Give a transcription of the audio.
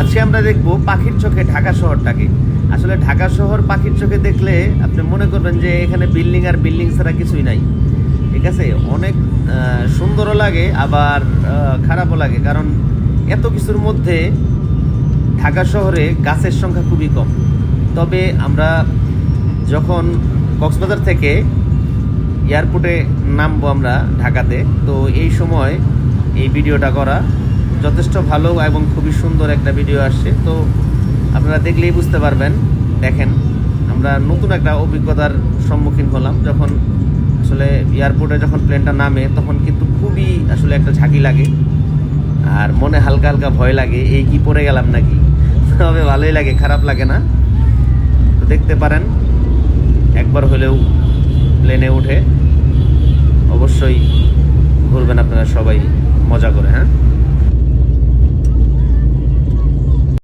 আজকে আমরা দেখব পাখির চোখে ঢাকা শহরটাকে। আসলে ঢাকা শহর পাখির চোখে দেখলে আপনি মনে করবেন যে এখানে বিল্ডিং আর বিল্ডিং ছাড়া কিছুই নাই। ঠিক আছে, অনেক সুন্দরও লাগে আবার খারাপও লাগে, কারণ এত কিছুর মধ্যে ঢাকা শহরে গাছের সংখ্যা খুবই কম। তবে আমরা যখন কক্সবাজার থেকে এয়ারপোর্টে নামবো আমরা ঢাকাতে, তো এই সময় এই ভিডিওটা করা যথেষ্ট ভালো এবং খুবই সুন্দর একটা ভিডিও আসছে। তো আপনারা দেখলেই বুঝতে পারবেন। দেখেন, আমরা নতুন একটা অভিজ্ঞতার সম্মুখীন হলাম। যখন আসলে এয়ারপোর্টে যখন প্লেনটা নামে তখন কিন্তু খুবই আসলে একটা ঝাঁকি লাগে আর মনে হালকা হালকা ভয় লাগে, এই কি পড়ে গেলাম নাকি। তবে ভালোই লাগে, খারাপ লাগে না। তো দেখতে পারেন, একবার হলেও প্লেনে উঠে অবশ্যই ঘুরবেন আপনারা সবাই মজা করে। হ্যাঁ।